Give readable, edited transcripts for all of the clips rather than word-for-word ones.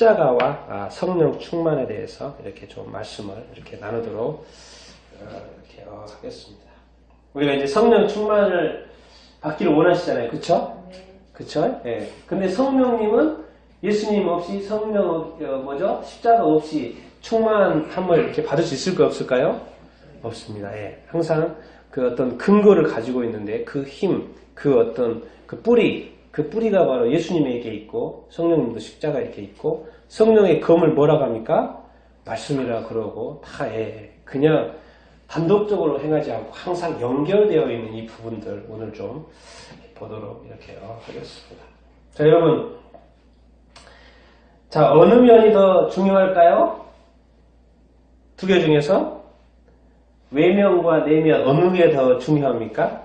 십자가와 성령 충만에 대해서 이렇게 좀 말씀을 이렇게 나누도록 이렇게 하겠습니다. 우리가 이제 성령 충만을 받기를 원하시잖아요. 그쵸? 그쵸? 예. 근데 성령님은 예수님 없이 성령, 십자가 없이 충만함을 이렇게 받을 수 있을까요? 없을까요? 없습니다. 예. 항상 그 어떤 근거를 가지고 있는데 그 힘, 그 어떤 그 뿌리가 바로 예수님에게 있고 성령님도 십자가 이렇게 있고 성령의 검을 뭐라고 합니까? 말씀이라 그러고 다 그냥 단독적으로 행하지 않고 항상 연결되어 있는 이 부분들 오늘 좀 보도록 이렇게 하겠습니다. 자, 여러분. 자, 어느 면이 더 중요할까요? 두 개 중에서 외면과 내면 어느 게 더 중요합니까?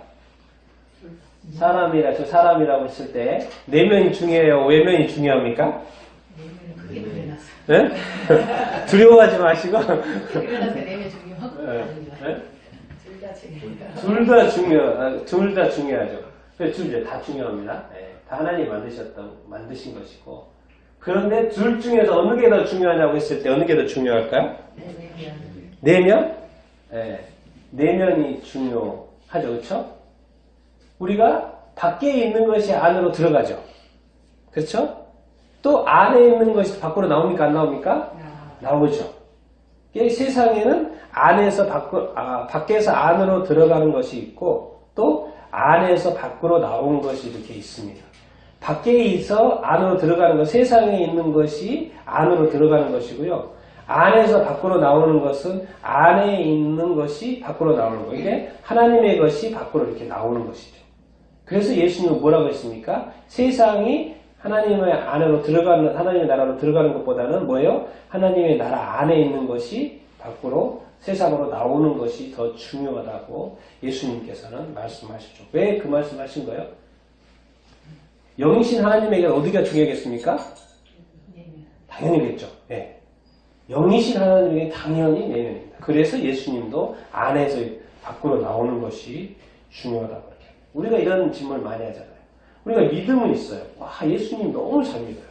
사람이라고 했을 때 내면이 중요해요? 외면이 중요합니까? 네? 두려워하지 마시고 둘 다 중요하죠. 둘 다 중요합니다. 다 하나님이 만드신 것이고 그런데 둘 중에서 어느 게 더 중요하냐고 했을 때 어느 게 더 중요할까요? 내면? 내면이 중요하죠. 그렇죠? 우리가 밖에 있는 것이 안으로 들어가죠. 그렇죠? 또 안에 있는 것이 밖으로 나옵니까? 안 나옵니까? 나오죠. 세상에는 밖에서 안으로 들어가는 것이 있고 또 안에서 밖으로 나온 것이 이렇게 있습니다. 밖에 있어 안으로 들어가는 것, 세상에 있는 것이 안으로 들어가는 것이고요. 안에서 밖으로 나오는 것은 안에 있는 것이 밖으로 나오는 거예요. 이게 하나님의 것이 밖으로 이렇게 나오는 것이죠. 그래서 예수님은 뭐라고 했습니까? 세상이 하나님의 안으로 들어가는, 하나님의 나라로 들어가는 것보다는 뭐예요? 하나님의 나라 안에 있는 것이 밖으로 세상으로 나오는 것이 더 중요하다고 예수님께서는 말씀하시죠. 왜 그 말씀하신 거예요? 영이신 하나님에게 어디가 중요하겠습니까? 당연히겠죠. 네. 영이신 하나님에게 당연히 내면입니다. 그래서 예수님도 안에서 밖으로 나오는 것이 중요하다고 그렇게. 우리가 이런 질문을 많이 하잖아요. 우리가 믿음은 있어요. 와, 예수님 너무 잘 믿어요.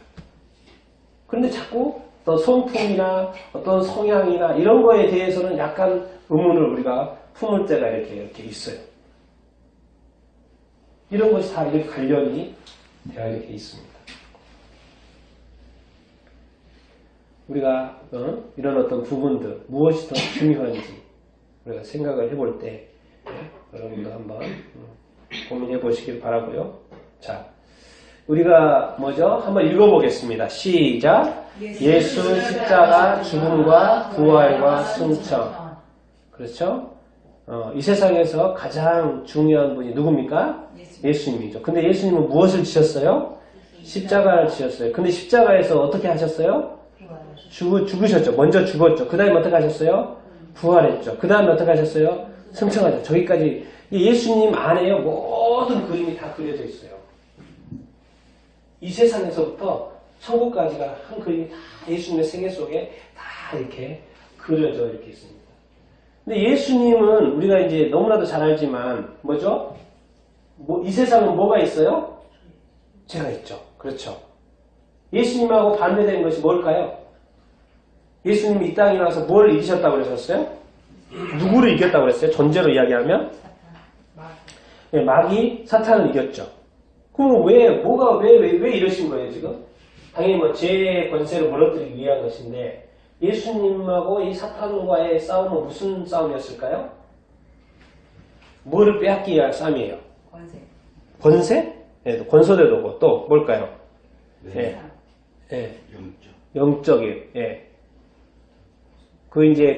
그런데 자꾸 어떤 성품이나 어떤 성향이나 이런 거에 대해서는 약간 의문을 우리가 품을 때가 이렇게 있어요. 이런 것이 다 이렇게 관련이 되어 이렇게 있습니다. 우리가 이런 어떤 부분들 무엇이 더 중요한지 우리가 생각을 해볼 때 여러분도 한번 고민해 보시길 바라고요. 자, 우리가 한번 읽어보겠습니다. 시작. 예수 십자가 죽음과 부활과 승천. 그렇죠? 이 세상에서 가장 중요한 분이 누굽니까? 예수님이죠. 근데 예수님은 무엇을 지셨어요? 십자가를 지셨어요. 근데 십자가에서 어떻게 하셨어요? 죽으셨죠. 먼저 죽었죠. 그 다음에 어떻게 하셨어요? 부활했죠. 그 다음에 어떻게 하셨어요? 승천하죠. 저기까지 예수님 안에요. 모든 그림이 다 그려져 있어요. 이 세상에서부터 천국까지가 한 그림이 다 예수님의 생애 속에 다 이렇게 그려져 이렇게 있습니다. 근데 예수님은 우리가 이제 너무나도 잘 알지만 뭐죠? 이 세상은 뭐가 있어요? 죄가 있죠. 그렇죠. 예수님하고 반대되는 것이 뭘까요? 예수님이 이 땅에 와서 뭘 이기셨다고 그러셨어요? 누구를 이겼다고 그랬어요? 전제로 이야기하면? 마귀, 사탄을 이겼죠. 그럼 왜 이러신 거예요, 지금? 당연히 죄의 권세를 무너뜨리기 위한 것인데, 예수님하고 이 사탄과의 싸움은 무슨 싸움이었을까요? 뭐를 빼앗기 위한 싸움이에요? 권세. 권세? 네, 권소대도 오고, 또 뭘까요? 네. 네. 영적이에요. 예.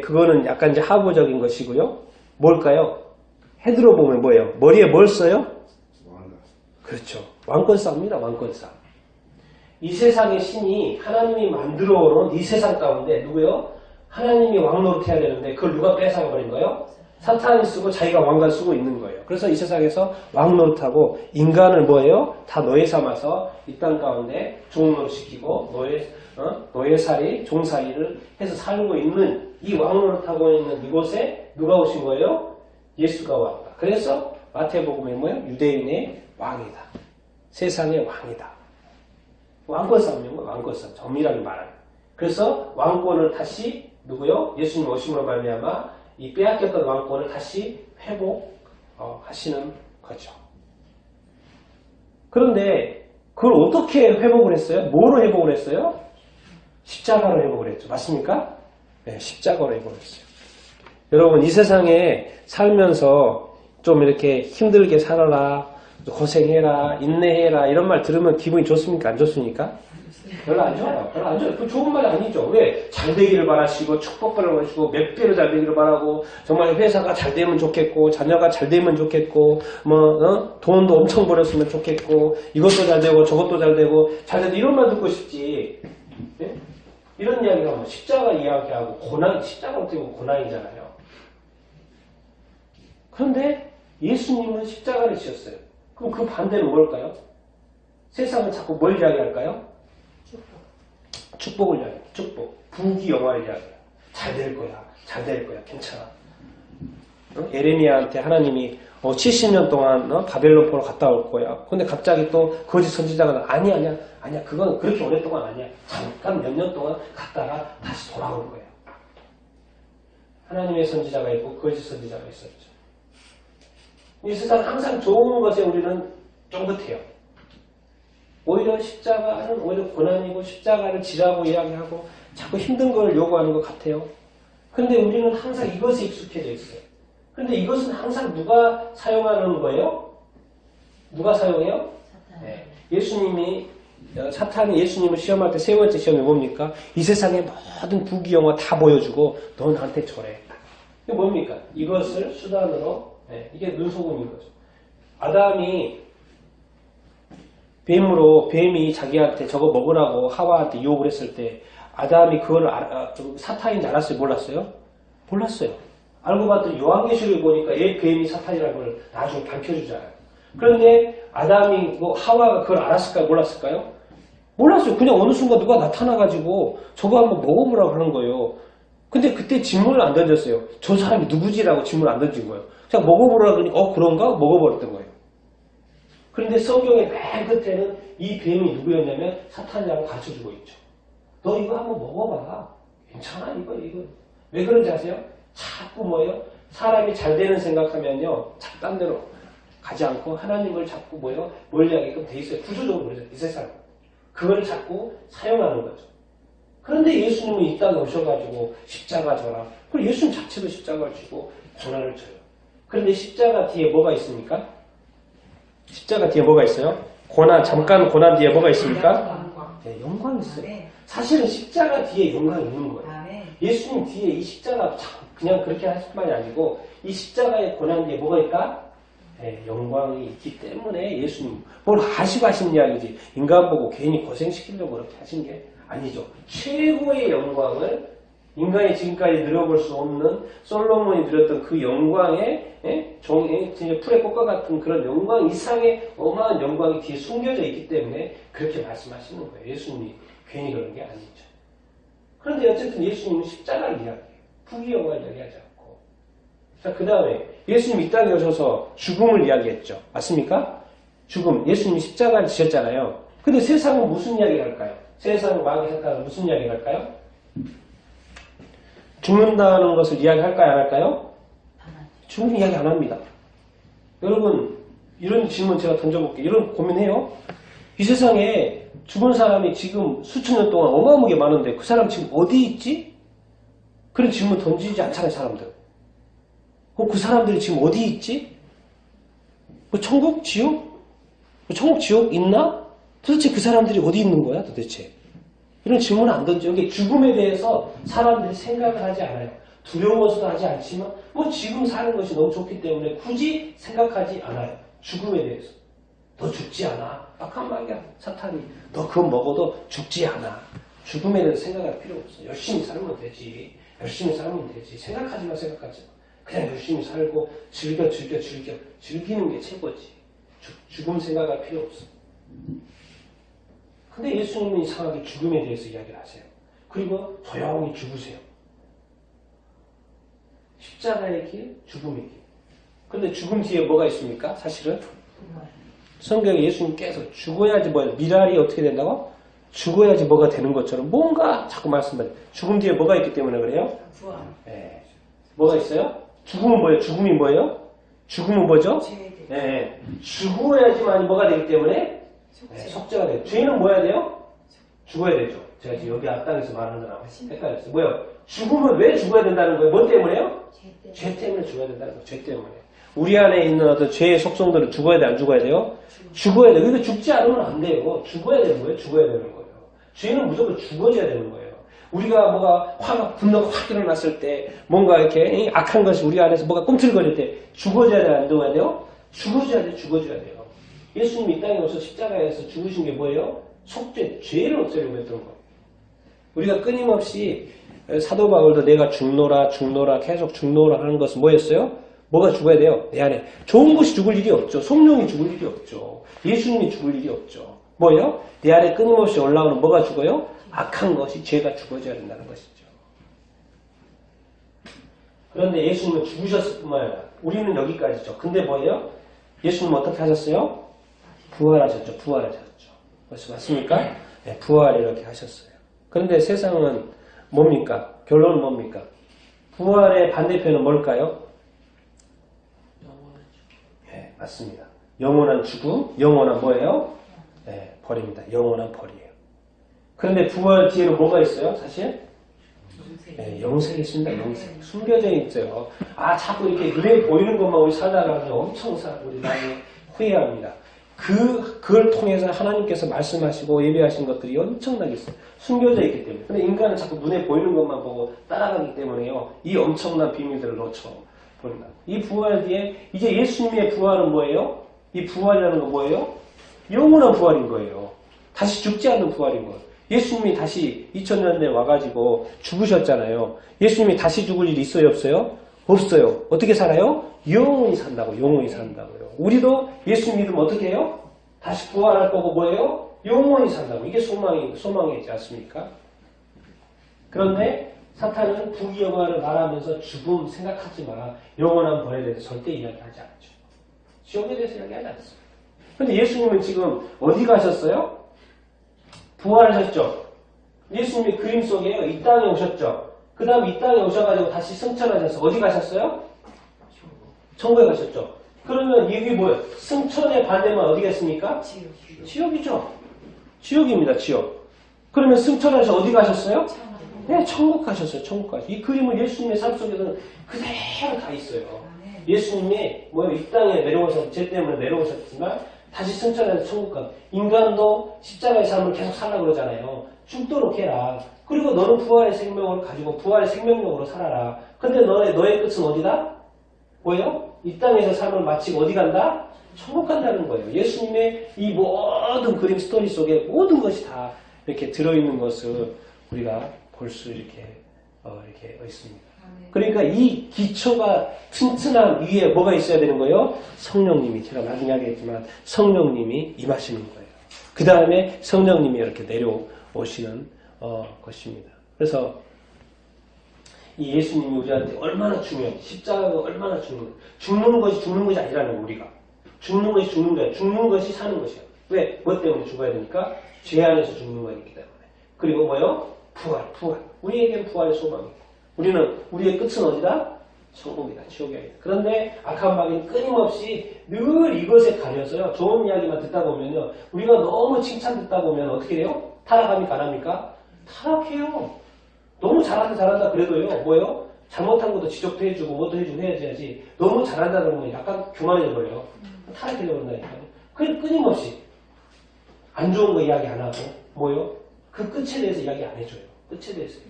그거는 약간 하부적인 것이고요. 뭘까요? 헤드로 보면 뭐예요? 머리에 뭘 써요? 그렇죠. 왕권 싸움입니다. 왕권 싸움. 이 세상의 신이 하나님이 만들어 놓은 이 세상 가운데 누구요? 하나님이 왕 노릇해야 되는데 그걸 누가 뺏어버린 거예요? 사탄이 쓰고 자기가 왕관 쓰고 있는 거예요. 그래서 이 세상에서 왕 노릇하고 인간을 뭐예요? 다 노예 삼아서 이 땅 가운데 종노릇시키고 노예살이, 종살이를 해서 살고 있는 이 왕 노릇하고 있는 이곳에 누가 오신 거예요? 예수가 왔다. 그래서 마태복음에 뭐예요? 유대인의 왕이다. 세상의 왕이다. 왕권 싸움이면 왕권 싸움. 정밀하게 말하면. 그래서 왕권을 다시 누구요? 예수님 오심으로 말미암아 이 빼앗겼던 왕권을 다시 회복하시는 거죠. 그런데 그걸 어떻게 회복을 했어요? 뭐로 회복을 했어요? 십자가로 회복을 했죠. 맞습니까? 네, 십자가로 회복을 했어요. 여러분 이 세상에 살면서 좀 이렇게 힘들게 살아라, 고생해라, 인내해라 이런 말 들으면 기분이 좋습니까? 안 좋습니까? 별로 안 좋아요. 별로 안 좋아요. 그 좋은 말이 아니죠. 왜? 잘 되기를 바라시고 축복을 바라시고 몇 배로 잘 되기를 바라고 정말 회사가 잘 되면 좋겠고 자녀가 잘 되면 좋겠고 돈도 엄청 벌었으면 좋겠고 이것도 잘 되고 저것도 잘 되고 잘 되고 이런 말 듣고 싶지. 네? 이런 이야기가 뭐 십자가 이야기하고 고난, 십자가 어떻게 보면 고난이잖아요. 그런데 예수님은 십자가를 지셨어요. 그럼 그 반대는 뭘까요? 세상은 자꾸 뭘 이야기할까요? 축복을 이야기해요. 축복. 부귀영화를 이야기해요. 잘 될 거야. 잘 될 거야. 괜찮아. 예레미야한테 하나님이 70년 동안 바벨론 포로 갔다 올 거야. 근데 갑자기 또 거짓 선지자가 아니야. 그건 그렇게 오랫동안 아니야. 잠깐 몇 년 동안 갔다가 다시 돌아올 거야. 하나님의 선지자가 있고 거짓 선지자가 있었죠. 이 세상 항상 좋은 것에 우리는 쫑긋해요. 오히려 십자가는 오히려 고난이고 십자가를 지라고 이야기하고 자꾸 힘든 걸 요구하는 것 같아요. 그런데 우리는 항상 이것에 익숙해져 있어요. 그런데 이것은 항상 누가 사용하는 거예요? 누가 사용해요? 네. 사탄이 예수님을 시험할 때 세 번째 시험이 뭡니까? 이 세상의 모든 부귀영화 다 보여주고 너 나한테 절해. 이게 뭡니까? 이것을 수단으로 이게 눈속임인 거죠. 아담이 뱀이 자기한테 저거 먹으라고 하와한테 유혹을 했을 때 아담이 그걸 사탄인지 알았어요? 몰랐어요? 몰랐어요. 알고 봤더니 요한계시록에 보니까 뱀이 사탄이라는 걸 나중에 밝혀주잖아요. 그런데 아담이 하와가 그걸 알았을까요? 몰랐을까요? 몰랐어요. 그냥 어느 순간 누가 나타나가지고 저거 한번 먹어보라고 하는 거예요. 근데 그때 질문을 안 던졌어요. 저 사람이 누구지라고 질문을 안 던진 거예요. 그냥 먹어보라고 그러니 그런가? 먹어버렸던 거예요. 그런데 성경의 맨 끝에는 이 뱀이 누구였냐면 사탄이라고 가르쳐주고 있죠. 너 이거 한번 먹어봐. 괜찮아 이거. 왜 그런지 아세요? 자꾸 뭐예요? 사람이 잘 되는 생각하면요. 딴 데로 가지 않고 하나님을 자꾸 뭘 이야기하게끔 돼 있어요. 구조적으로 그러죠. 이 세상. 그걸 자꾸 사용하는 거죠. 그런데 예수님은 이 땅에 오셔가지고 십자가 져라. 그리고 예수님 자체도 십자가를 지고 고난을 쳐요. 그런데 십자가 뒤에 뭐가 있습니까? 십자가 뒤에 뭐가 있어요? 잠깐 고난 뒤에 뭐가 있습니까? 네, 영광이 있어요. 사실은 십자가 뒤에 영광이 있는 거예요. 예수님 뒤에 이 십자가 그냥 그렇게 하실 말이 아니고 이 십자가의 고난 뒤에 뭐가 있다? 네, 영광이 있기 때문에 예수님 뭘 아시고 하신 이야기지 인간 보고 괜히 고생시키려고 그렇게 하신 게 아니죠. 최고의 영광을 인간이 지금까지 누려볼 수 없는 솔로몬이 누렸던 그 영광의 풀의 꽃과 같은 그런 영광 이상의 어마한 영광이 뒤에 숨겨져 있기 때문에 그렇게 말씀하시는 거예요. 예수님이 괜히 그런 게 아니죠. 그런데 어쨌든 예수님은 십자가를 이야기해요. 부귀영화를 이야기하지 않고. 자, 그 다음에 예수님이 이 땅에 오셔서 죽음을 이야기했죠. 맞습니까? 죽음. 예수님이 십자가를 지셨잖아요. 근데 세상은 무슨 이야기를 할까요? 세상 마귀 사탄은 무슨 이야기를 할까요? 죽는다는 것을 이야기할까요? 안 할까요? 죽는 이야기 안 합니다. 여러분 이런 질문 제가 던져볼게요. 이런 고민해요. 이 세상에 죽은 사람이 지금 수천 년 동안 어마어마하게 많은데 그 사람 지금 어디 있지? 그런 질문 던지지 않잖아요. 사람들. 그 사람들이 지금 어디 있지? 천국? 지옥? 천국? 지옥 있나? 도대체 그 사람들이 어디 있는 거야 도대체? 이런 질문을 안 던져. 여기 죽음에 대해서 사람들이 생각을 하지 않아요. 두려워서도 하지 않지만 지금 사는 것이 너무 좋기 때문에 굳이 생각하지 않아요. 죽음에 대해서. 너 죽지 않아. 딱 한마디야. 사탄이. 너 그거 먹어도 죽지 않아. 죽음에 대해서 생각할 필요 없어. 열심히 살면 되지. 열심히 살면 되지. 생각하지 마. 그냥 열심히 살고 즐기는 게 최고지. 죽음 생각할 필요 없어. 근데 예수님은 이상하게 죽음에 대해서 이야기를 하세요. 그리고 조용히 죽으세요. 십자가의 길, 죽음의 길. 근데 죽음 뒤에 뭐가 있습니까? 사실은 성경에 예수님께서 죽어야지 미랄이 어떻게 된다고? 죽어야지 뭐가 되는 것처럼 뭔가 자꾸 말씀드려요. 죽음 뒤에 뭐가 있기 때문에 그래요? 부활. 네. 뭐가 있어요? 죽음은 뭐예요? 죽음이 뭐예요? 죽음은 뭐죠? 죄들. 네. 죽어야지만 뭐가 되기 때문에 속죄가 돼요. 죄는 뭐 해야 돼요? 죽어야 되죠. 제가 지금 여기 앞당에서 말하는 거랑 헷갈렸어요. 뭐요? 죽음은 왜 죽어야 된다는 거예요? 뭐 때문에요? 죄 때문에 죽어야 된다는 거예요. 죄 때문에. 우리 안에 있는 어떤 죄의 속성들은 죽어야 돼, 안 죽어야 돼요? 죽어야 돼요. 근데 죽지 않으면 안 돼요. 죽어야 되는 거예요. 죽어야 되는 거예요. 죄는 무조건 죽어져야 되는 거예요. 우리가 뭐가 화가, 분노가 확 일어났을 때, 뭔가 이렇게 악한 것이 우리 안에서 뭐가 꿈틀거릴 때, 죽어져야 돼요, 안 죽어야 돼요? 죽어져야 돼요, 죽어져야 돼요. 예수님이 이 땅에 오셔서 십자가에서 죽으신 게 뭐예요? 속죄, 죄를 없애려고 했던 거예요. 우리가 끊임없이 사도 바울도 내가 죽노라, 죽노라, 계속 죽노라 하는 것은 뭐였어요? 뭐가 죽어야 돼요? 내 안에. 좋은 것이 죽을 일이 없죠. 성령이 죽을 일이 없죠. 예수님이 죽을 일이 없죠. 뭐예요? 내 안에 끊임없이 올라오는 뭐가 죽어요? 악한 것이, 죄가 죽어져야 된다는 것이죠. 그런데 예수님은 죽으셨을 뿐만 아니라 우리는 여기까지죠. 근데 뭐예요? 예수님은 어떻게 하셨어요? 부활하셨죠. 부활하셨죠. 그래서 맞습니까? 네, 부활 이렇게 하셨어요. 그런데 세상은 뭡니까? 결론은 뭡니까? 부활의 반대편은 뭘까요? 네, 맞습니다. 영원한 죽음, 영원한 뭐예요? 네, 벌입니다. 영원한 벌이에요. 그런데 부활 뒤에는 뭐가 있어요? 사실? 네, 영생이 있습니다. 영생. 숨겨져 있어요. 아, 자꾸 이렇게 눈에 보이는 것만 우리 살다가 엄청 우리 많이 후회합니다. 그걸 통해서 하나님께서 말씀하시고 예배하신 것들이 엄청나게 있어요. 숨겨져 있기 때문에. 근데 인간은 자꾸 눈에 보이는 것만 보고 따라가기 때문에요. 이 엄청난 비밀들을 놓쳐버린다. 이 부활 뒤에, 이제 예수님의 부활은 뭐예요? 이 부활이라는 건 뭐예요? 영원한 부활인 거예요. 다시 죽지 않는 부활인 거예요. 예수님이 다시 2000년 전에 와가지고 죽으셨잖아요. 예수님이 다시 죽을 일이 있어요, 없어요? 없어요. 어떻게 살아요? 영원히 산다고, 영원히 산다고요. 우리도 예수 믿으면 어떻게 해요? 다시 부활할 거고 뭐예요? 영원히 산다고. 이게 소망이지 않습니까? 그런데 사탄은 부귀영화를 말하면서 죽음 생각하지 마. 영원한 벌에 대해서 절대 이야기하지 않죠. 지옥에 대해서 이야기하지 않습니다. 그런데 예수님은 지금 어디 가셨어요? 부활하셨죠. 예수님이 그림 속에 이 땅에 오셨죠. 그 다음 이 땅에 오셔가지고 다시 승천하셔서 어디 가셨어요? 천국에 가셨죠. 그러면 이게 뭐예요? 승천의 반대만 어디겠습니까? 지옥이죠. 지옥입니다. 지옥. 그러면 승천하셔서 어디 가셨어요? 네, 천국 가셨어요. 천국 가셨어요. 이 그림은 예수님의 삶 속에서는 그대로 다 있어요. 예수님이 이 땅에 내려오셔서 죄 때문에 내려오셨지만 다시 승천해서 천국 가. 인간도 십자가의 삶을 계속 살라고 그러잖아요. 죽도록 해라. 그리고 너는 부활의 생명을 가지고 부활의 생명력으로 살아라. 근데 너의 끝은 어디다? 뭐예요? 이 땅에서 삶을 마치고 어디 간다? 천국 간다는 거예요. 예수님의 이 모든 그림 스토리 속에 모든 것이 다 이렇게 들어있는 것을 우리가 볼 수 이렇게 있습니다. 그러니까 이 기초가 튼튼한 위에 뭐가 있어야 되는 거예요? 성령님이, 제가 나중에 하겠지만 성령님이 임하시는 거예요. 그 다음에 성령님이 이렇게 내려오시는 것입니다. 그래서 이 예수님이 우리한테 얼마나 중요한지, 십자가가 얼마나 중요한지, 죽는 것이 아니라는 거, 우리가. 죽는 것이 죽는 거야. 죽는 것이 사는 것이야. 왜? 뭐 때문에 죽어야 되니까? 죄 안에서 죽는 거기 때문에. 그리고 뭐요? 부활. 우리에겐 부활의 소망이 있고. 우리의 끝은 어디다? 천국이다. 지옥이 아니다. 그런데 악한 마귀는 끊임없이 늘 이것에 가려서요. 좋은 이야기만 듣다 보면요. 우리가 너무 칭찬 듣다 보면 어떻게 돼요? 타락합니까? 안 합니까? 타락해요. 너무 잘한다 그래도요. 뭐예요? 잘못한 것도 지적도 해주고 뭐도 해주고 해야지. 너무 잘한다는 건 약간 교만해져버려요. 타락해버린다니까요. 끊임없이 안 좋은 거 이야기 안 하고 뭐예요? 그 끝에 대해서 이야기 안 해줘요. 끝에 대해서.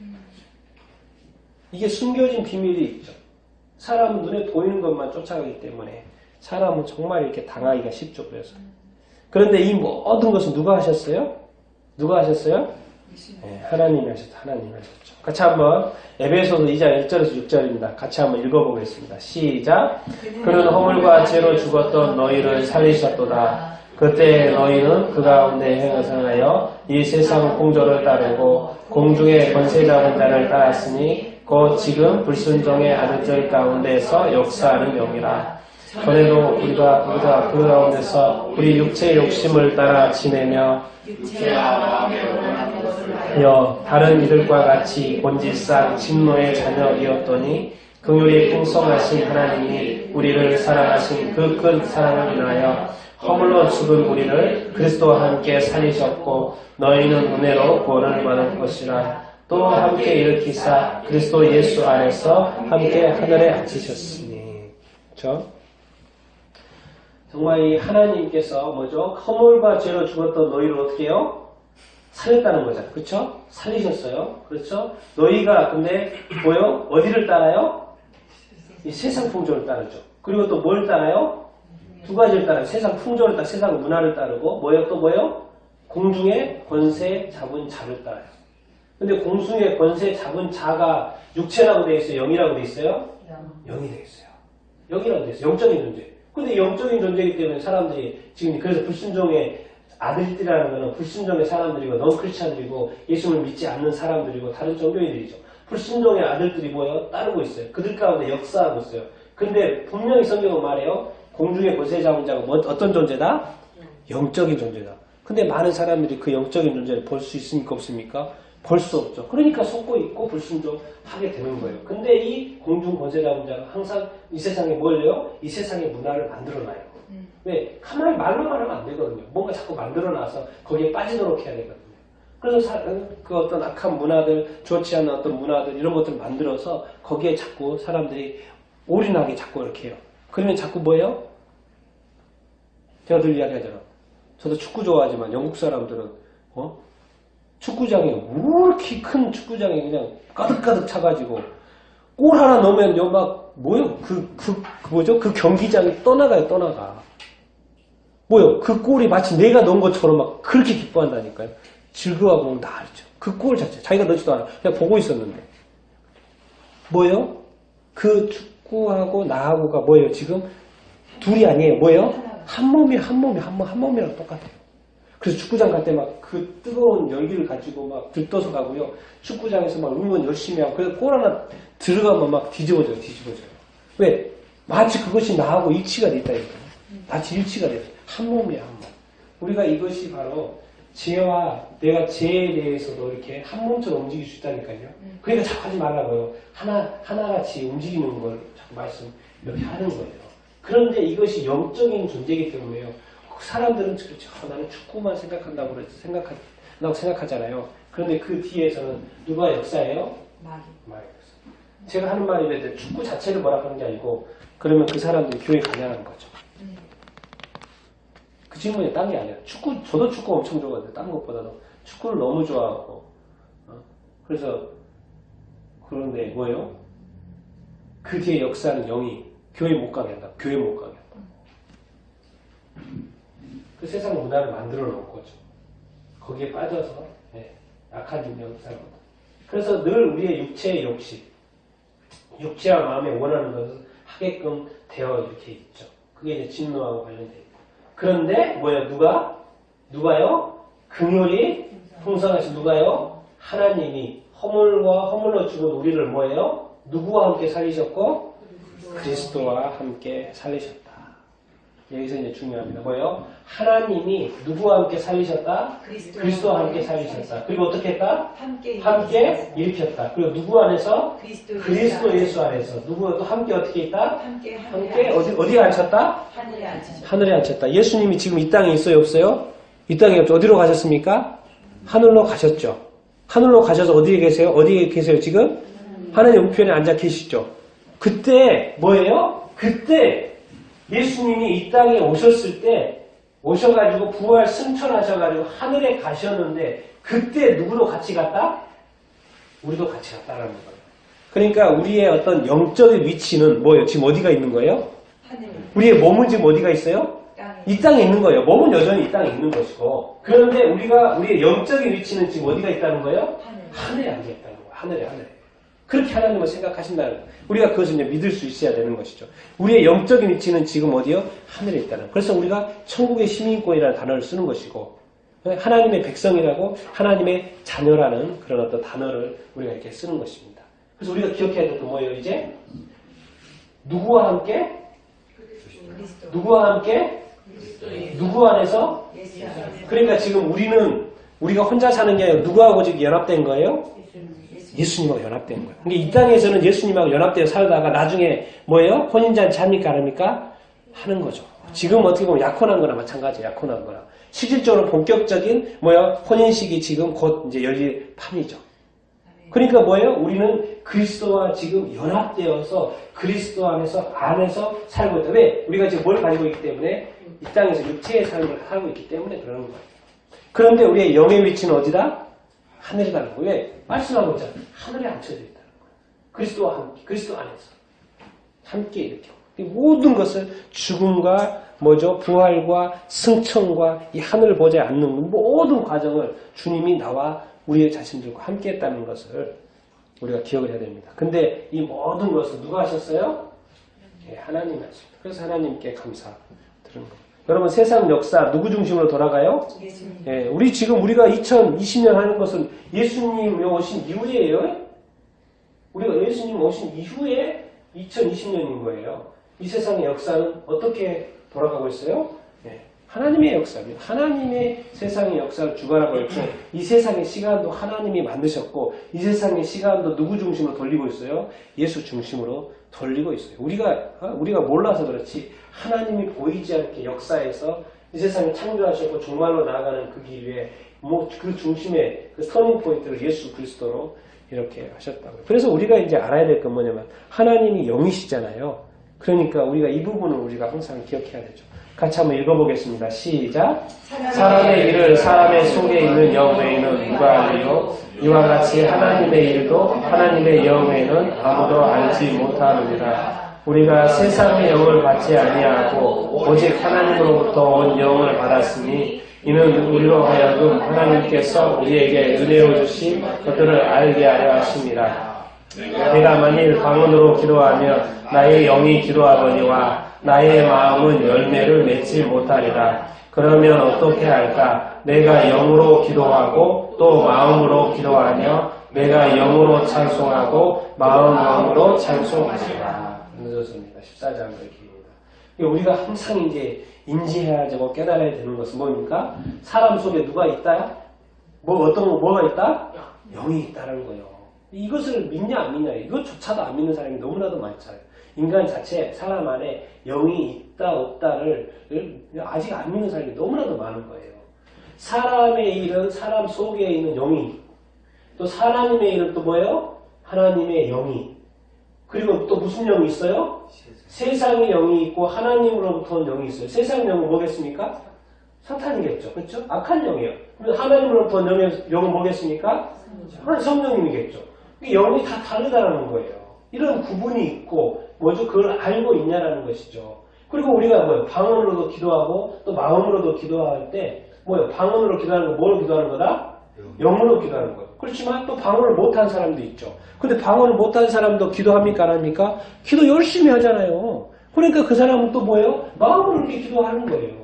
이게 숨겨진 비밀이 있죠. 사람은 눈에 보이는 것만 쫓아가기 때문에 사람은 정말 이렇게 당하기가 쉽죠. 그래서. 그런데 이 모든 것은 누가 하셨어요? 누가 하셨어요? 네, 하나님이 하셨죠. 같이 한번 에베소서 2장 1절에서 6절입니다. 같이 한번 읽어보겠습니다. 시작. 그는 허물과 죄로 죽었던 너희를 살리셨도다. 그때 너희는 그 가운데 행하여 이 세상 공조를 따르고 공중의 권세 잡은 자를 따랐으니 곧 지금 불순종의 아들들 가운데서 역사하는 영이라. 전에도 우리가 그 가운데서 우리 육체의 욕심을 따라 지내며 다른 이들과 같이 본질상 진노의 자녀이었더니 긍휼이 풍성하신 하나님이 우리를 사랑하신 그 큰 사랑을 인하여 허물로 죽은 우리를 그리스도와 함께 살리셨고 너희는 은혜로 구원을 받은 것이라. 또 함께 일으키사 그리스도 예수 안에서 함께 하늘에 앉히셨으니. 그렇죠? 정말 이 하나님께서 뭐죠? 허물과 죄로 죽었던 너희를 어떻게 해요? 살렸다는 거잖아요. 그렇죠? 살리셨어요. 그렇죠? 너희가 근데 뭐요? 어디를 따라요? 이 세상 풍조를 따르죠. 그리고 또 뭘 따라요? 두 가지를 따라요. 세상 풍조를 따르고 세상 문화를 따르고 뭐요? 또 뭐요? 공중의 권세 잡은 자를 따라요. 근데 공중의 권세 잡은 자가 육체라고 되어 있어요? 영이라고 되어 있어요? 영이 되어 있어요. 영이라고 되어 있어요. 영적인 존재. 근데 영적인 존재이기 때문에 사람들이 지금 그래서 불순종의 아들들이라는 거는 불순종의 사람들이고 넌크리스찬들이고 예수를 믿지 않는 사람들이고 다른 종교인들이죠. 불순종의 아들들이 뭐예요? 따르고 있어요. 그들 가운데 역사하고 있어요. 근데 분명히 성경은 말해요. 공중의 권세 잡은 자가 어떤 존재다? 영적인 존재다. 근데 많은 사람들이 그 영적인 존재를 볼 수 있습니까? 없습니까? 볼 수 없죠. 그러니까 속고 있고 불순종하게 되는 거예요. 근데 이 공중 권세 잡은 자가 항상 이 세상에 뭘 해요? 이 세상의 문화를 만들어놔요. 왜? 가만히 말로만 하면 안 되거든요. 뭔가 자꾸 만들어놔서 거기에 빠지도록 해야 되거든요. 그래서 그 어떤 악한 문화들, 좋지 않은 어떤 문화들 이런 것들을 만들어서 거기에 자꾸 사람들이 올인하게 자꾸 이렇게 해요. 그러면 자꾸 뭐예요? 제가 늘 이야기하잖아. 저도 축구 좋아하지만 영국 사람들은 축구장에 이렇게 큰 축구장에 그냥 가득가득 차가지고 골 하나 넣으면 막 뭐요? 뭐죠? 그 경기장이 떠나가. 뭐요? 그 골이 마치 내가 넣은 것처럼 막 그렇게 기뻐한다니까요. 즐거워하고 다 알죠. 그 골 자체 자기가 넣지도 않아. 그냥 보고 있었는데 뭐예요? 그 축구하고 나하고가 뭐예요? 지금 둘이 아니에요. 뭐예요? 한 몸이랑 똑같아요. 그래서 축구장 갈 때 막 그 뜨거운 열기를 가지고 막 들떠서 가고요. 축구장에서 막 응원 열심히 하고 그래서 골 하나 들어가면 막 뒤집어져요. 왜? 마치 그것이 나하고 일치가 돼 있다니까요. 마치 일치가 돼요. 한 몸이야, 한 몸. 우리가 이것이 바로 죄와 내가 죄에 대해서도 이렇게 한 몸처럼 움직일 수 있다니까요. 그러니까 자꾸 하지 말라고요. 하나같이 움직이는 걸 자꾸 말씀 이렇게 하는 거예요. 그런데 이것이 영적인 존재이기 때문에요. 사람들은 그렇죠. 나는 축구만 생각한다고 생각하잖아요. 그런데 그 뒤에서는 누가 역사예요? 마귀 역사. 제가 하는 말이 왜 축구 자체를 뭐라 하는 게 아니고 그러면 그 사람들이 교회 가냐는 거죠. 그 질문이 딴 게 아니라 저도 축구 엄청 좋아하는데 딴 것보다도 축구를 너무 좋아하고 그래서 그런데 뭐예요? 그 뒤에 역사는 영이 교회 못 가게 한다. 교회 못 가게 한다. 그 세상 문화를 만들어 놓은 거죠. 거기에 빠져서 약한 중력을 살고. 그래서 늘 우리의 육체의 욕심, 육체와 마음에 원하는 것을 하게끔 되어 이렇게 있죠. 그게 이제 진노하고 관련되어 있고. 그런데 뭐예요? 누가요? 긍휼이 풍성하신 누가요? 하나님이 허물로 죽은 우리를 뭐예요? 누구와 함께 살리셨고? 그리스도와 함께 살리셨다. 여기서 이제 중요합니다. 뭐예요? 하나님이 누구와 함께 살리셨다? 그리스도와 함께 살리셨다. 그리고 어떻게 했다? 함께 일으켰다. 그리고 누구 안에서? 그리스도 예수 안에서. 누구와 또 함께 어떻게 있다? 함께 어디에 앉혔다? 하늘에 앉혔다. 예수님이 지금 이 땅에 있어요? 없어요? 이 땅에 없죠. 어디로 가셨습니까? 하늘로 가셨죠. 하늘로 가셔서 어디에 계세요? 어디에 계세요 지금? 하나님 우편에 앉아 계시죠. 그때 뭐예요? 그때 예수님이 이 땅에 오셨을 때 오셔가지고 부활 승천하셔가지고 하늘에 가셨는데 그때 누구도 같이 갔다? 우리도 같이 갔다라는 거예요. 그러니까 우리의 어떤 영적인 위치는 뭐예요? 지금 어디가 있는 거예요? 하늘. 우리의 몸은 지금 어디가 있어요? 이 땅에 있는 거예요. 몸은 여전히 이 땅에 있는 것이고 그런데 우리의 영적인 위치는 지금 어디가 있다는 거예요? 하늘에 앉아 있다는 거예요. 하늘에. 그렇게 하나님을 생각하신다는 거예요. 우리가 그것을 이제 믿을 수 있어야 되는 것이죠. 우리의 영적인 위치는 지금 어디요? 하늘에 있다는 거예요. 그래서 우리가 천국의 시민권이라는 단어를 쓰는 것이고 하나님의 백성이라고 하나님의 자녀라는 그런 어떤 단어를 우리가 이렇게 쓰는 것입니다. 그래서 우리가 기억해야 될 건 뭐예요? 이제 누구와 함께? 누구와 함께? 누구 안에서? 그러니까 지금 우리가 혼자 사는 게 아니라 누구하고 지금 연합된 거예요? 예수님하고 연합된 거예요. 그러니까 이 땅에서는 예수님하고 연합되어 살다가 나중에 뭐예요? 혼인잔치 합니까? 안 합니까? 하는 거죠. 지금 어떻게 보면 약혼한 거나 마찬가지예요. 약혼한 거나. 실질적으로 본격적인 혼인식이 지금 곧 이제 열릴 판이죠. 그러니까 뭐예요? 우리는 그리스도와 지금 연합되어서 그리스도 안에서 살고 있다. 왜? 우리가 지금 뭘 가지고 있기 때문에 이 땅에서 육체의 삶을 살고 있기 때문에 그러는 거예요. 그런데 우리의 영의 위치는 어디다? 하늘이라는 거예요. 왜? 말씀하고 있잖아요. 하늘에 앉혀져 있다는 거예요. 그리스도와 함께, 그리스도 안에서 함께 이렇게 모든 것을 죽음과 부활과 승천과 이 하늘 보좌에 앉는 모든 과정을 주님이 나와 우리의 자신들과 함께 했다는 것을 우리가 기억을 해야 됩니다. 근데 이 모든 것을 누가 하셨어요? 하나님이 하셨습니다. 그래서 하나님께 감사드리는 겁니다. 여러분 세상 역사 누구 중심으로 돌아가요? 우리가 2020년 하는 것은 예수님이 오신 이후에요. 우리가 예수님 오신 이후에 2020년인 거예요. 이 세상의 역사는 어떻게 돌아가고 있어요? 하나님의 역사입니다. 하나님의 세상의 역사를 주관하고 있고 이 세상의 시간도 하나님이 만드셨고 이 세상의 시간도 누구 중심으로 돌리고 있어요? 예수 중심으로 돌리고 있어요. 우리가 몰라서 그렇지 하나님이 보이지 않게 역사에서 이 세상을 창조하셨고 종말로 나아가는 그 길 위에 그 중심의 그 터닝 포인트를 예수 그리스도로 이렇게 하셨다고요. 그래서 우리가 이제 알아야 될 건 뭐냐면 하나님이 영이시잖아요. 그러니까 우리가 이 부분을 우리가 항상 기억해야 되죠. 같이 한번 읽어보겠습니다. 시작. 사람의 일을 사람의 속에 있는 영 외에는 누가 알리요? 이와 같이 하나님의 일도 하나님의 영 외에는 아무도 알지 못하느니라. 우리가 세상의 영을 받지 아니하고 오직 하나님으로부터 온 영을 받았으니 이는 우리로 하여금 하나님께서 우리에게 은혜로 주신 것들을 알게 하려 하심이라. 내가 만일 방언으로 기도하며 나의 영이 기도하거니와 나의 마음은 열매를 맺지 못하리라. 그러면 어떻게 할까? 내가 영으로 기도하고 또 마음으로 기도하며 내가 영으로 찬송하고 마음으로 찬송하리라. 늦었습니다. 14장 읽기입니다. 우리가 항상 이제 인지해야 되고 깨달아야 되는 것은 뭡니까? 사람 속에 누가 있다? 뭐가 있다? 영이 있다는 거예요. 이것을 믿냐 안 믿냐 이것조차도 안 믿는 사람이 너무나도 많잖아요. 인간 자체 사람 안에 영이 있다 없다를 아직 안 믿는 사람이 너무나도 많은 거예요. 사람의 일은 사람 속에 있는 영이 또 사람의 일은 또 뭐예요? 하나님의 영이 그리고 또 무슨 영이 있어요? 세상의 영이 있고 하나님으로부터 온 영이 있어요. 세상 영은 뭐겠습니까? 사탄이겠죠. 그렇죠? 악한 영이에요. 하나님으로부터 온 영은 뭐겠습니까? 성령님이겠죠. 영이 다 다르다는 거예요. 이런 구분이 있고 그걸 알고 있냐라는 것이죠. 그리고 우리가 방언으로도 기도하고 또 마음으로도 기도할 때 방언으로 기도하는 거 뭐로 기도하는 거다? 영으로 기도하는 거예요. 그렇지만 또 방언을 못한 사람도 있죠. 근데 방언을 못한 사람도 기도합니까 안 합니까? 기도 열심히 하잖아요. 그러니까 그 사람은 또 마음으로 이렇게 기도하는 거예요.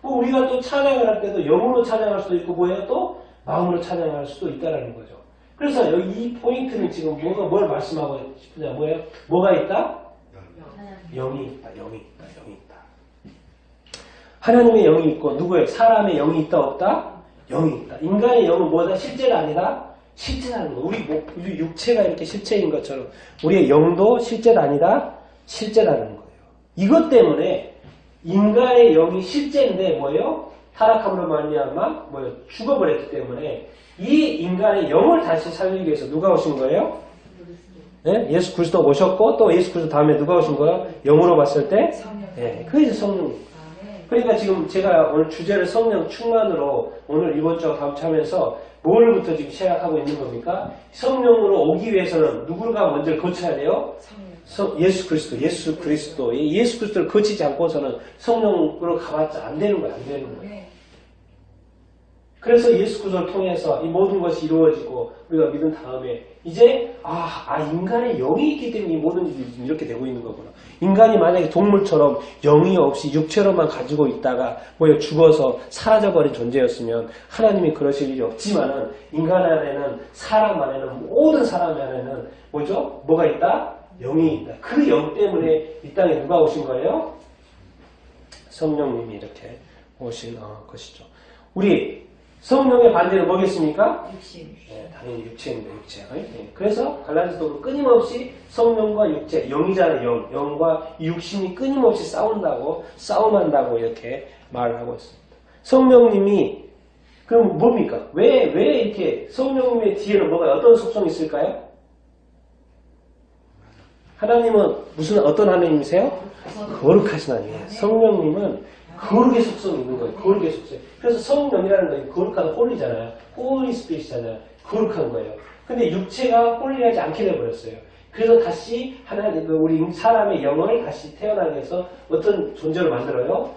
우리가 또 찬양을 할 때도 영으로 찬양할 수도 있고 또 마음으로 찬양할 수도 있다는 거죠. 그래서 여기 이 포인트는 지금 뭘 말씀하고 싶으냐 뭐가 있다? 영이 있다. 영이 있다. 영이 있다. 하나님의 영이 있고 누구의? 사람의 영이 있다 없다? 영이 있다. 인간의 영은 뭐다? 실제가 아니라 실제라는 거. 우리 육체가 이렇게 실체인 것처럼 우리의 영도 실제가 아니라 실제라는 거예요. 이것 때문에 인간의 영이 실제인데 타락함으로 말미암아 죽어버렸기 때문에 이 인간의 영을 다시 살리기 위해서 누가 오신 거예요? 네? 예수 그리스도 오셨고 또 예수 그리스도 다음에 누가 오신 거예요? 영으로 봤을 때? 네, 그게 성령입니다. 그러니까 지금 제가 오늘 주제를 성령 충만으로 오늘 이번 주와 다음 주 하면서 뭘부터 지금 시작하고 있는 겁니까? 성령으로 오기 위해서는 누구가 먼저 거쳐야 돼요? 예수 그리스도. 예수 그리스도를 거치지 않고서는 성령으로 가봤자 안 되는 거예요. 안 되는 거예요. 그래서 예수 그리스도를 통해서 이 모든 것이 이루어지고 우리가 믿은 다음에 이제 인간의 영이 있기 때문에 이 모든 일이 이렇게 되고 있는 거구나. 인간이 만약에 동물처럼 영이 없이 육체로만 가지고 있다가 죽어서 사라져버린 존재였으면 하나님이 그러실 일이 없지만은 인간 안에는 사람 안에는 모든 사람 안에는 뭐가 있다? 영이 있다. 그 영 때문에 이 땅에 누가 오신 거예요? 성령님이 이렇게 오신 것이죠. 우리 성령의 반대는 뭐겠습니까? 육신. 네, 당연히 육체입니다. 육체. 네. 그래서 갈라디아서도 끊임없이 성령과 육체, 영이잖아요. 영과 육신이 끊임없이 싸움한다고 이렇게 말을 하고 있습니다. 성령님이 그럼 뭡니까? 왜 이렇게 성령님의 뒤에는 어떤 속성이 있을까요? 하나님은 어떤 하나님이세요? 거룩하신 하나님이에요. 성령님은 거룩의 속성이 있는 거예요. 거룩의 속성. 그래서 성령이라는 건 거룩한 홀리잖아요. 홀리 스피릿이잖아요. 거룩한 거예요. 근데 육체가 홀리하지 않게 돼버렸어요. 그래서 다시 하나님, 우리 사람의 영을 다시 태어나게 해서 어떤 존재를 만들어요?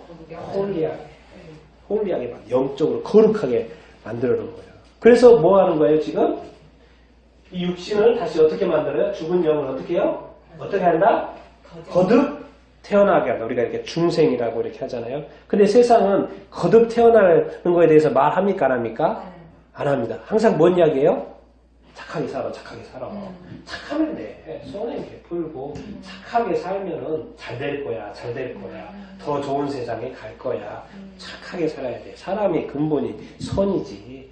홀리하게, 영적으로 거룩하게 만들어 놓은 거예요. 그래서 뭐 하는 거예요, 지금? 이 육신을 다시 어떻게 만들어요? 죽은 영을 어떻게 해요? 어떻게 한다? 거듭 태어나게 한다. 우리가 이렇게 중생이라고 이렇게 하잖아요. 근데 세상은 거듭 태어나는 거에 대해서 말합니까? 안 합니까? 안 합니다. 항상 뭔 이야기예요? 착하게 살아. 착하면 돼. 손에 베풀고 착하게 살면은 잘 될 거야. 더 좋은 세상에 갈 거야. 착하게 살아야 돼. 사람의 근본이 선이지.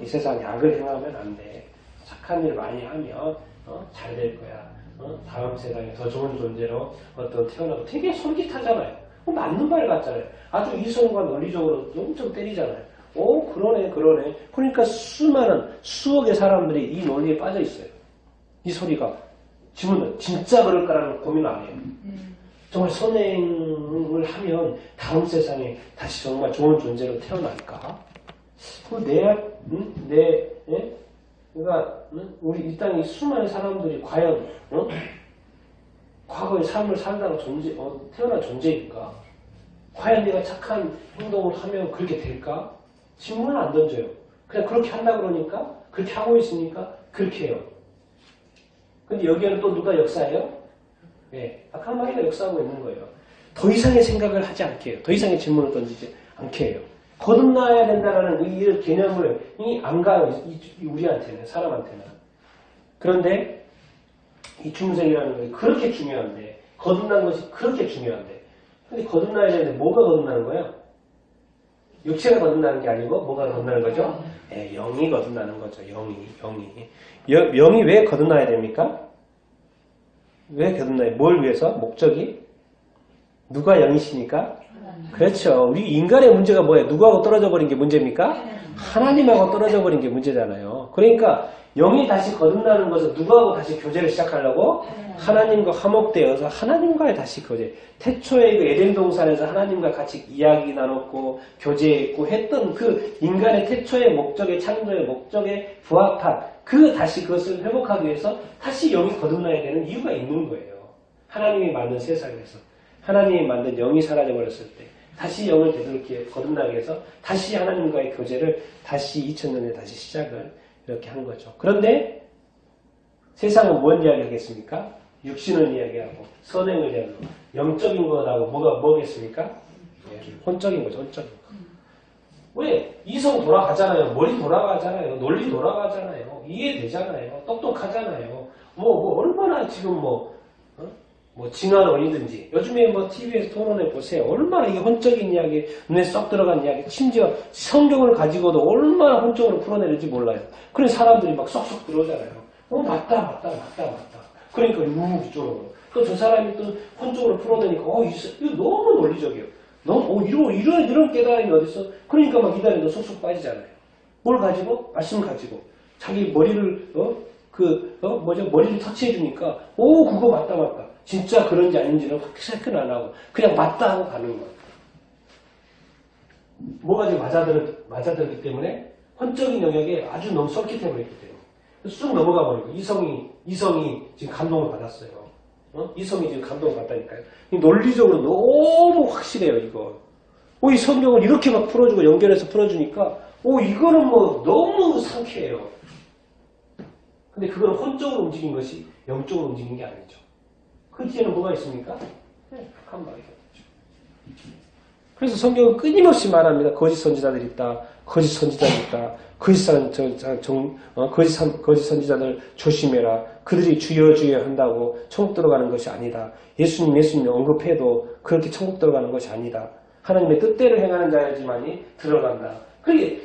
이 세상에 악을 행하면 안 돼. 착한 일 많이 하면 잘 될 거야. 다음 세상에 더 좋은 존재로 태어나고 되게 솔깃하잖아요. 맞는 말 같잖아요. 아주 이성과 논리적으로 엄청 때리잖아요. 그러네. 그러니까 수억의 사람들이 이 논리에 빠져 있어요. 이 소리가. 지금은 진짜 그럴까라는 고민을 안 해요. 정말 선행을 하면 다음 세상에 다시 정말 좋은 존재로 태어날까? 그러니까 우리 이 땅에 수많은 사람들이 과연 과거의 삶을 살다가 태어난 존재일까? 과연 내가 착한 행동을 하면 그렇게 될까? 질문을 안 던져요. 그냥 그렇게 한다 그러니까 그렇게 하고 있으니까 그렇게 해요. 근데 여기에는 또 누가 역사해요? 네, 악한 마귀가 역사하고 있는 거예요. 더 이상의 생각을 하지 않게 해요. 더 이상의 질문을 던지지 않게 해요. 거듭나야 된다는 이 개념을 안 가요. 우리한테는, 사람한테는. 그런데 이 중생이라는 것이 그렇게 중요한데, 거듭나는 것이 그렇게 중요한데, 근데 거듭나야 되는데 뭐가 거듭나는 거예요? 육체가 거듭나는 게 아니고 뭐가 거듭나는 거죠? 네, 영이 거듭나는 거죠. 영이 왜 거듭나야 됩니까? 왜 거듭나요? 뭘 위해서? 목적이? 누가 영이시니까? 그렇죠. 우리 인간의 문제가 뭐예요? 누구하고 떨어져 버린 게 문제입니까? 하나님하고 떨어져 버린 게 문제잖아요. 그러니까 영이 다시 거듭나는 것은 누구하고 다시 교제를 시작하려고? 하나님과 화목되어서 하나님과의 다시 교제. 태초에 그 에덴 동산에서 하나님과 같이 이야기 나눴고 교제했고 했던 그 인간의 태초의 목적의 창조의 목적에 부합한 다시 그것을 회복하기 위해서 다시 영이 거듭나야 되는 이유가 있는 거예요. 하나님이 만든 세상에서 하나님이 만든 영이 사라져버렸을 때 다시 영을 되돌게 거듭나게 해서 다시 하나님과의 교제를 다시 2000년에 다시 시작을 이렇게 한 거죠. 그런데 세상은 뭔 이야기 하겠습니까? 육신을 이야기하고 선행을 이야기하고 영적인 거하고 뭐겠습니까? 혼적인 거죠. 혼적인 거. 왜? 이성 돌아가잖아요. 머리 돌아가잖아요. 논리 돌아가잖아요. 이해되잖아요. 똑똑하잖아요. 얼마나 지금 징한어이든지 요즘에 TV에서 토론해 보세요. 얼마나 이게 혼적인 이야기, 눈에 쏙 들어간 이야기, 심지어 성경을 가지고도 얼마나 혼적으로 풀어내는지 몰라요. 그래 사람들이 막 쏙쏙 들어오잖아요. 맞다. 그러니까 이쪽으로. 또 저 사람이 또 혼적으로 풀어내니까 이거 너무 논리적이에요. 너무 이런 깨달음이 어딨어? 그러니까 막 이단에도 쏙쏙 빠지잖아요. 뭘 가지고? 말씀 가지고. 자기 머리를 머리를 터치해 주니까 그거 맞다. 진짜 그런지 아닌지는 확실히 안 하고 그냥 맞다 하고 가는 거예요. 뭐가 지금 맞아들기 때문에 혼적인 영역에 아주 너무 솔깃해버렸기 때문에 쑥 넘어가 버리고 이성이 지금 감동을 받았어요. 이성이 지금 감동을 받다니까요. 논리적으로 너무 확실해요. 이거. 이 성경을 이렇게 막 풀어주고 연결해서 풀어주니까 이거는 너무 상쾌해요. 근데 그거는 혼적으로 움직인 것이 영적으로 움직인 게 아니죠. 그 뒤에는 뭐가 있습니까? 악한 마귀가 있죠. 그래서 성경은 끊임없이 말합니다. 거짓 선지자들이 있다. 거짓 선지자들이 있다. 거짓 선지자들 조심해라. 그들이 주여 한다고 천국 들어가는 것이 아니다. 예수님 언급해도 그렇게 천국 들어가는 것이 아니다. 하나님의 뜻대로 행하는 자야지만이 들어간다. 그게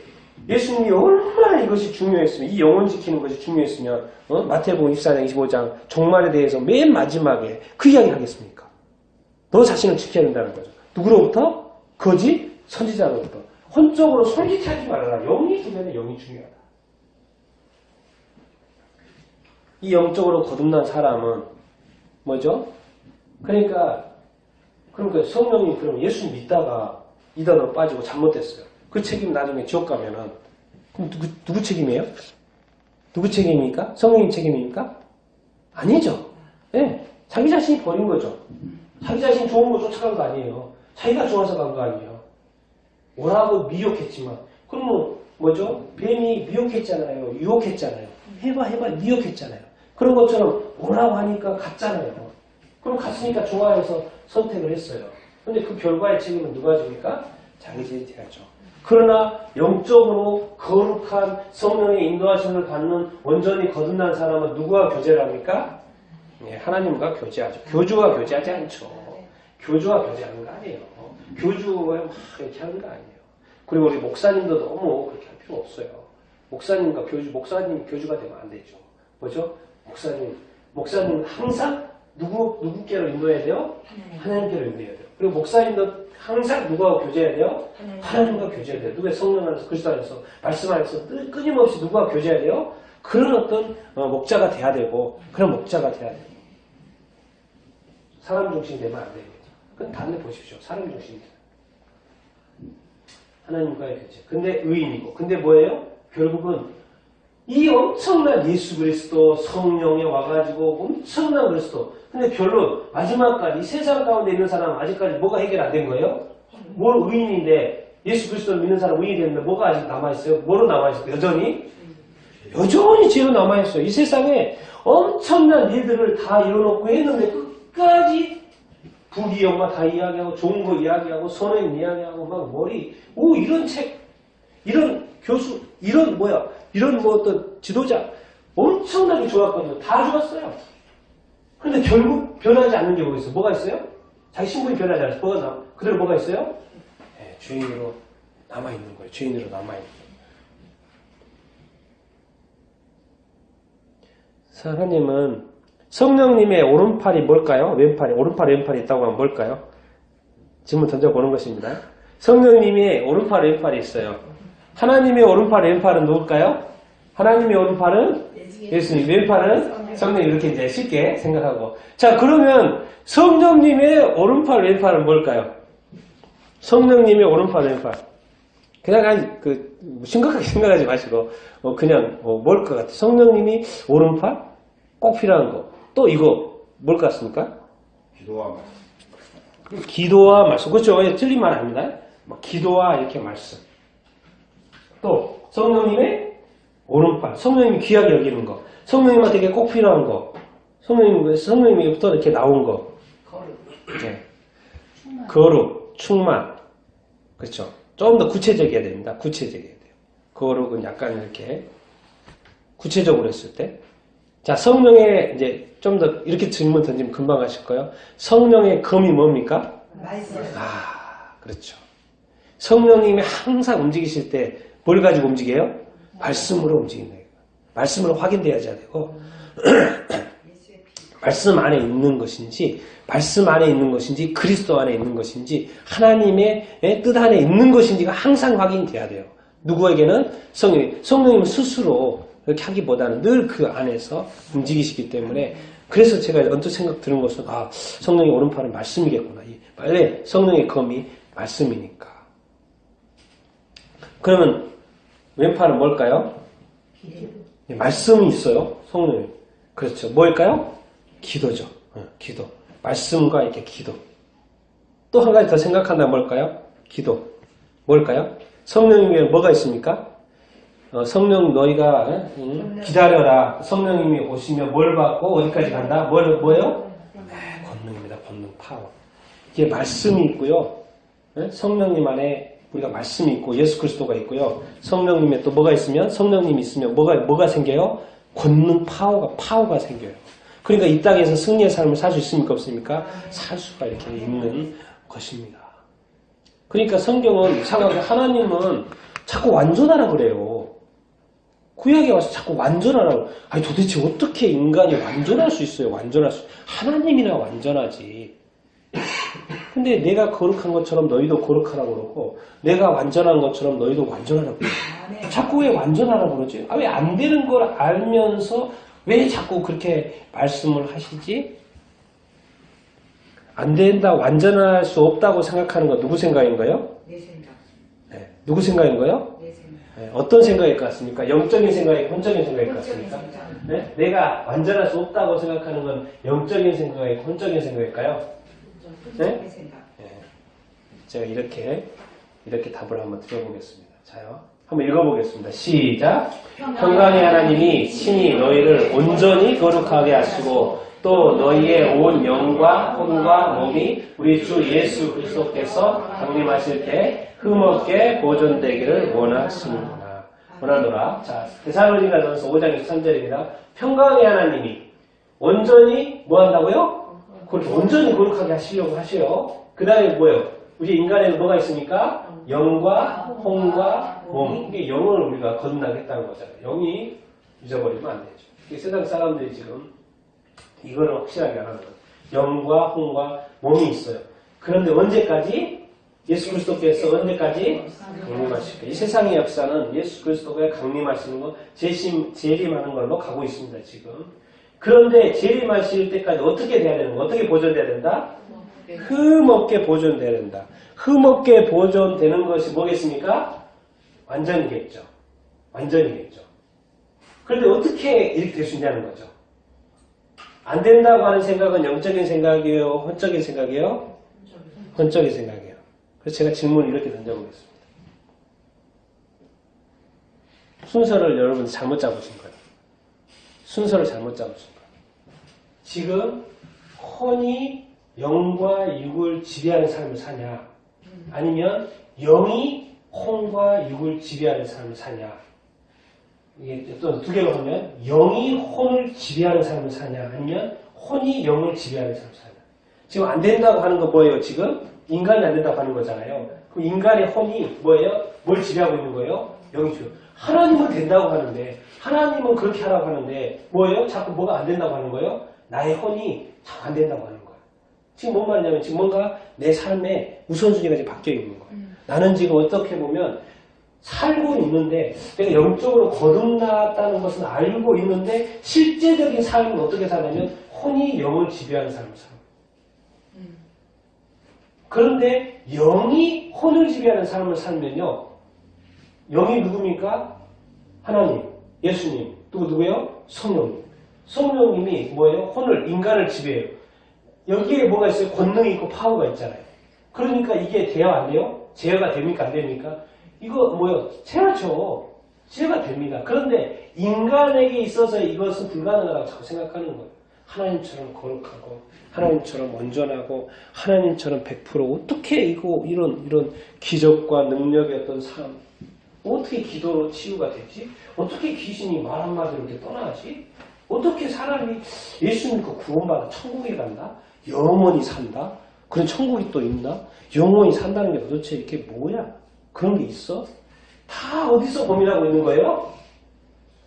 예수님이 얼마나 이것이 중요했으면, 이 영혼 지키는 것이 중요했으면 마태복음 24장 25장 종말에 대해서 맨 마지막에 그 이야기 하겠습니까? 너 자신을 지켜야 된다는 거죠. 누구로부터? 거짓 선지자로부터. 혼적으로 솔깃하지 말아라. 영이 주변에 영이 중요하다. 이 영적으로 거듭난 사람은 뭐죠? 그러니까 성령님 그러면 예수 믿다가 이단으로 빠지고 잘못됐어요. 그 책임 나중에 지옥 가면은 그럼 누구 책임이에요? 누구 책임입니까? 성령님 책임입니까? 아니죠. 네, 자기 자신이 버린 거죠. 자기 자신이 좋은 거 쫓아간 거 아니에요. 자기가 좋아서 간 거 아니에요. 오라고 미혹했지만 그러면 뭐죠? 뱀이 미혹했잖아요. 유혹했잖아요. 해봐 미혹했잖아요. 그런 것처럼 오라고 하니까 갔잖아요. 그럼 갔으니까 좋아해서 선택을 했어요. 근데 그 결과의 책임은 누가 집니까? 자기 자신이 져야죠. 그러나 영적으로 거룩한 성령의 인도하심을 받는 온전히 거듭난 사람은 누구와 교제를 합니까? 네, 하나님과 교제하죠. 교주와 교제하지 않죠. 교주와 교제하는 거 아니에요. 교주와 막 이렇게 하는 거 아니에요. 그리고 우리 목사님도 너무 그렇게 할 필요 없어요. 목사님과 목사님이 교주가 되면 안 되죠. 뭐죠? 목사님 항상 누구께로 인도해야 돼요? 하나님께로 인도해야 돼요. 그리고 목사님도 항상 누구하고 교제해야 돼요? 하나님과 교제해야 돼요. 누구의 성령 안에서, 그리스도 안에서, 말씀 안에서 끊임없이 누구와 교제해야 돼요? 그런 어떤 목자가 돼야 되고, 그런 목자가 돼야 돼요. 사람 중심이 되면 안 됩니다. 그건 다른 데 보십시오. 사람 중심입니다. 하나님과의 교제. 근데 의인이고. 근데 뭐예요? 결국은 이 엄청난 예수 그리스도 성령에 와가지고 엄청난 그리스도. 근데 결론 마지막까지 이 세상 가운데 있는 사람은 아직까지 뭐가 해결 안 된 거예요? 뭘 의인인데 예수 그리스도를 믿는 사람 의인이 됐는데 뭐가 아직 남아있어요? 뭐로 남아있어요? 여전히 죄로 남아있어요. 이 세상에 엄청난 일들을 다 이뤄놓고 했는데 끝까지 부귀영화 다 이야기하고 좋은 거 이야기하고 선행 이야기하고 막 이런 책 이런 교수 이런 어떤 지도자 엄청나게 좋았거든요. 다 좋았어요. 그런데 결국 변하지 않는 게 뭐가 있어요? 뭐가 있어요? 자기 신분이 변하지 않아서 그대로 뭐가 있어요? 네, 죄인으로 남아있는 거예요. 죄인으로 남아있는 거예요. 하나님은 성령님의 오른팔이 뭘까요? 오른팔 왼팔이 있다고 하면 뭘까요? 질문 던져보는 것입니다. 성령님의 오른팔 왼팔이 있어요. 하나님의 오른팔 왼팔은 누굴까요? 하나님의 오른팔은 예수님, 왼팔은 성령님. 이렇게 이제 쉽게 생각하고. 자, 그러면 성령님의 오른팔 왼팔은 뭘까요? 성령님의 오른팔 왼팔. 그냥 심각하게 생각하지 마시고 그냥 뭘 것 같아요? 성령님이 오른팔? 꼭 필요한 거. 또 이거 뭘 것 같습니까? 기도와 말씀. 그렇죠. 틀린 말 아닙니다. 기도와 이렇게 말씀. 또 성령님의 오른팔. 성령님이 귀하게 여기는 거. 성령님한테 꼭 필요한 거. 성령님부터 이렇게 나온 거. 네. 거룩, 충만. 그렇죠. 좀 더 구체적이어야 됩니다. 구체적이어야 돼요. 거룩은 약간 이렇게 구체적으로 했을 때. 자, 성령의 이제 좀 더 이렇게 질문 던지면 금방 하실 거예요. 성령의 검이 뭡니까? 그렇죠. 성령님이 항상 움직이실 때 뭘 가지고 움직여요? 말씀으로 움직이는 거예요. 말씀으로 확인돼야지 되고 말씀 안에 있는 것인지 그리스도 안에 있는 것인지 하나님의 뜻 안에 있는 것인지가 항상 확인돼야 돼요. 누구에게는 성령님 스스로 그렇게 하기보다는 늘 그 안에서 움직이시기 때문에 그래서 제가 언뜻 생각 드는 것은 성령의 오른팔은 말씀이겠구나. 원래 성령의 검이 말씀이니까. 그러면 왼팔은 뭘까요? 말씀이 있어요. 성령님. 그렇죠. 뭘까요? 기도죠. 기도. 말씀과 이렇게 기도. 또 한 가지 더 생각한다면 뭘까요? 기도. 뭘까요? 성령님에 뭐가 있습니까? 성령 너희가 기다려라. 성령님이 오시면 뭘 받고 어디까지 간다? 뭐예요? 권능입니다. 권능, 파워. 이게 말씀이 있고요. 성령님 안에 우리가 말씀이 있고 예수 그리스도가 있고요. 성령님에 또 뭐가 있으면 성령님이 있으면 뭐가 생겨요? 권능, 파워가 생겨요. 그러니까 이 땅에서 승리의 삶을 살 수 있습니까? 없습니까? 살 수가 이렇게 있는 것입니다. 그러니까 성경은 이상하게 하나님은 자꾸 완전하라 그래요. 구약에 와서 자꾸 완전하라고. 아니 도대체 어떻게 인간이 완전할 수 있어요? 완전할 수. 하나님이나 완전하지. 근데 내가 거룩한 것처럼 너희도 거룩하라고 그러고 내가 완전한 것처럼 너희도 완전하라고 그러고 자꾸 왜 완전하라고 그러지? 왜 안 되는 걸 알면서 왜 자꾸 그렇게 말씀을 하시지? 안 된다, 완전할 수 없다고 생각하는 건 누구 생각인가요? 내 생각. 네. 누구 생각인가요? 내 생각. 네. 어떤 생각일 것 같습니까? 영적인 생각이 혼적인 생각일 것 같습니까? 생각. 네? 내가 완전할 수 없다고 생각하는 건 영적인 생각이고 혼적인 생각일까요? 네? 생각. 네. 제가 이렇게 답을 한번 드려보겠습니다. 자요. 한번 읽어보겠습니다. 시작. 평강의 하나님이 친히 너희를 온전히 거룩하게 하시고 또 너희의 온 영과 혼과 몸이 우리 주 예수 그리스도께서 강림하실 때 흠없게 보존되기를 원하노라. 자, 데살로니가전서 5장 23절입니다. 평강의 하나님이 온전히 뭐 한다고요? 온전히 거룩하게 하시려고 하셔요. 그 다음에 뭐예요? 우리 인간에는 뭐가 있습니까? 영과 혼과 몸. 이게 영을 우리가 거듭나겠다는 거잖아요. 영이 잊어버리면 안 되죠. 이게 세상 사람들이 지금 이거는 확실하게 안 하는 거예요. 영과 혼과 몸이 있어요. 그런데 언제까지? 예수 그리스도께서 언제까지? 강림하실 거예요. 이 세상의 역사는 예수 그리스도가 강림하시는 거, 재림하는 걸로 가고 있습니다, 지금. 그런데 재림하실 때까지 어떻게 돼야 되는 거? 어떻게 보존돼야 된다? 흠없게 보존돼야 된다. 흠없게 보존되는 것이 뭐겠습니까? 완전이겠죠. 완전이겠죠. 그런데 어떻게 이렇게 될 수 있냐는 거죠. 안 된다고 하는 생각은 영적인 생각이에요? 혼적인 생각이에요? 혼적인 생각이에요. 그래서 제가 질문을 이렇게 던져보겠습니다. 순서를 여러분 잘못 잡으신 거예요. 순서를 잘못 잡으신 거예요. 지금 혼이 영과 육을 지배하는 삶을 사냐? 아니면 영이 혼과 육을 지배하는 삶을 사냐? 이게 또 두 개로 하면 영이 혼을 지배하는 삶을 사냐? 아니면 혼이 영을 지배하는 삶을 사냐? 지금 안 된다고 하는 거 뭐예요? 지금 인간이 안 된다고 하는 거잖아요. 그럼 인간의 혼이 뭐예요? 뭘 지배하고 있는 거예요? 영이 지배. 하나님은 된다고 하는데 하나님은 그렇게 하라고 하는데 뭐예요? 자꾸 뭐가 안 된다고 하는 거예요? 나의 혼이 자꾸 안 된다고 하는 거예요. 지금 뭔 말이냐면 지금 뭔가 내 삶의 우선순위가 지금 바뀌어 있는 거예요. 나는 지금 어떻게 보면 살고 있는데 내가 영적으로 거듭났다는 것은 알고 있는데 실제적인 삶은 어떻게 사냐면 혼이 영을 지배하는 삶을 살아요. 그런데 영이 혼을 지배하는 삶을 살면요. 영이 누굽니까? 하나님, 예수님, 또 누구예요? 성령님. 성령님이 뭐예요? 혼을, 인간을 지배해요. 여기에 뭐가 있어요? 권능이 있고 파워가 있잖아요. 그러니까 이게 돼야 안 돼요? 제어가 됩니까? 안 됩니까? 이거 뭐예요? 제어죠. 제어가 됩니다. 그런데 인간에게 있어서 이것은 불가능하다고 자꾸 생각하는 거예요. 하나님처럼 거룩하고 하나님처럼 온전하고 하나님처럼 100% 어떻게 이런 기적과 능력의 어떤 삶 어떻게 기도로 치유가 되지? 어떻게 귀신이 말 한마디로 이렇게 떠나지? 어떻게 사람이 예수 믿고 구원받아 천국에 간다? 영원히 산다? 그런 천국이 또 있나? 영원히 산다는 게 도대체 이게 뭐야? 그런 게 있어? 다 어디서 고민하고 있는 거예요?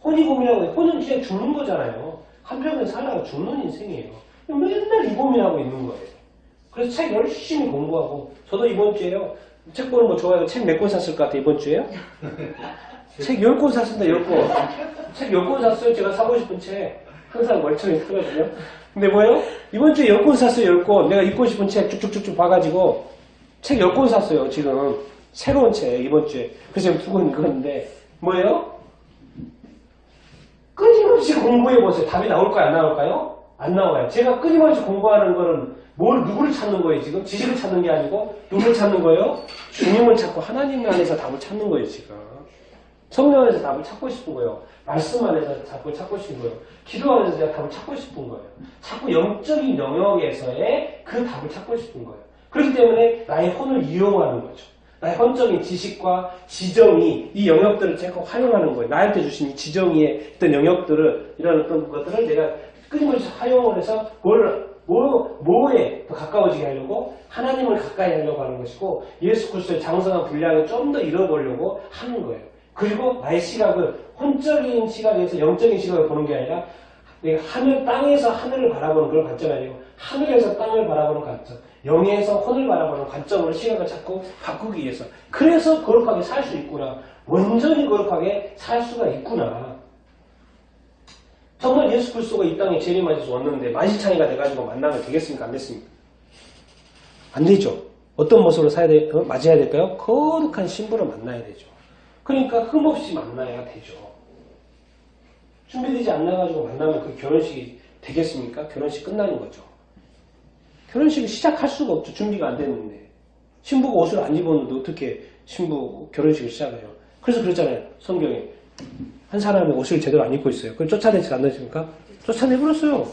혼이 고민하고 있는 거예요. 혼은 그냥 죽는 거잖아요. 한평생 살다가 죽는 인생이에요. 맨날 이 고민하고 있는 거예요. 그래서 책 열심히 공부하고 저도 이번 주에요. 책 보는 거 좋아해요. 책 몇 권 샀을 것 같아 이번 주에요? 책 10권 샀습니다. 10권. 책 10권 샀어요. 제가 사고 싶은 책. 항상 멀쩡히 사거든요. 근데 뭐예요? 이번 주에 10권 샀어요. 10권. 내가 읽고 싶은 책 쭉쭉쭉쭉 봐가지고 책 10권 샀어요. 지금 새로운 책 이번 주에. 그래서 지금 2권 읽었는데 뭐예요? 끊임없이 공부해보세요. 답이 나올까요? 안 나올까요? 안 나와요. 제가 끊임없이 공부하는 거는 누구를 찾는 거예요, 지금? 지식을 찾는 게 아니고, 누구를 찾는 거예요? 주님을 찾고 하나님 안에서 답을 찾는 거예요, 지금. 성령 안에서 답을 찾고 싶은 거예요. 말씀 안에서 답을 찾고 싶은 거예요. 기도 안에서 제가 답을 찾고 싶은 거예요. 자꾸 영적인 영역에서의 그 답을 찾고 싶은 거예요. 그렇기 때문에 나의 혼을 이용하는 거죠. 나의 혼적인 지식과 지정이 이 영역들을 제가 활용하는 거예요. 나한테 주신 이 지정의의 어떤 영역들을, 이런 어떤 것들을 내가 끊임없이 활용을 해서 뭘 뭐에 더 가까워지게 하려고? 하나님을 가까이 하려고 하는 것이고 예수 그리스도의 장성한 분량을 좀 더 잃어보려고 하는 거예요. 그리고 나의 시각을 혼적인 시각에서 영적인 시각을 보는 게 아니라 내가 땅에서 하늘을 바라보는 그런 관점이 아니고 하늘에서 땅을 바라보는 관점, 영에서 혼을 바라보는 관점으로 시각을 자꾸 바꾸기 위해서. 그래서 거룩하게 살 수 있구나. 온전히 거룩하게 살 수가 있구나. 정말 예수 그리스도가 이 땅에 재림하셔서 왔는데 만시창이가 돼가지고 만나면 되겠습니까? 안 됐습니까? 안 되죠. 어떤 모습으로 맞이해야 될까요? 거룩한 신부를 만나야 되죠. 그러니까 흠없이 만나야 되죠. 준비되지 않아가지고 만나면 그 결혼식이 되겠습니까? 결혼식 끝나는 거죠. 결혼식을 시작할 수가 없죠. 준비가 안 됐는데. 신부가 옷을 안 입었는데 어떻게 신부 결혼식을 시작해요? 그래서 그랬잖아요. 성경에. 한 사람이 옷을 제대로 안 입고 있어요. 그걸 쫓아내지 않으십니까? 쫓아내버렸어요.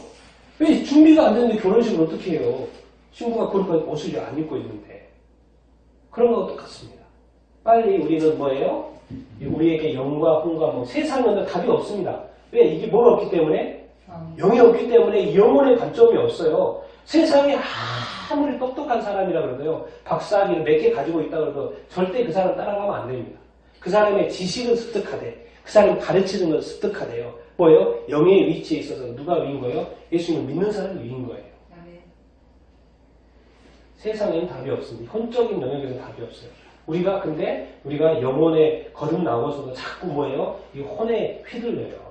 왜 준비가 안 됐는데 결혼식을 어떻게 해요? 신부가 그렇게 옷을 안 입고 있는데. 그런 것도 똑같습니다. 빨리 우리는 뭐예요? 우리에게 영과 혼과 세상은 답이 없습니다. 왜? 이게 뭐가 없기 때문에? 영이 없기 때문에 영혼의 관점이 없어요. 세상에 아무리 똑똑한 사람이라 그래도요. 박사학위를 몇 개 가지고 있다 그래도 절대 그 사람 따라가면 안 됩니다. 그 사람의 지식은 습득하되 그 사람이 가르치는 건 습득하대요. 뭐예요? 영의 위치에 있어서 누가 위인 거예요? 예수님을 믿는 사람이 위인 거예요. 세상에는 답이 없습니다. 혼적인 영역에서는 답이 없어요. 우리가 영혼에 거듭나고서도 자꾸 뭐예요? 이 혼에 휘둘려요.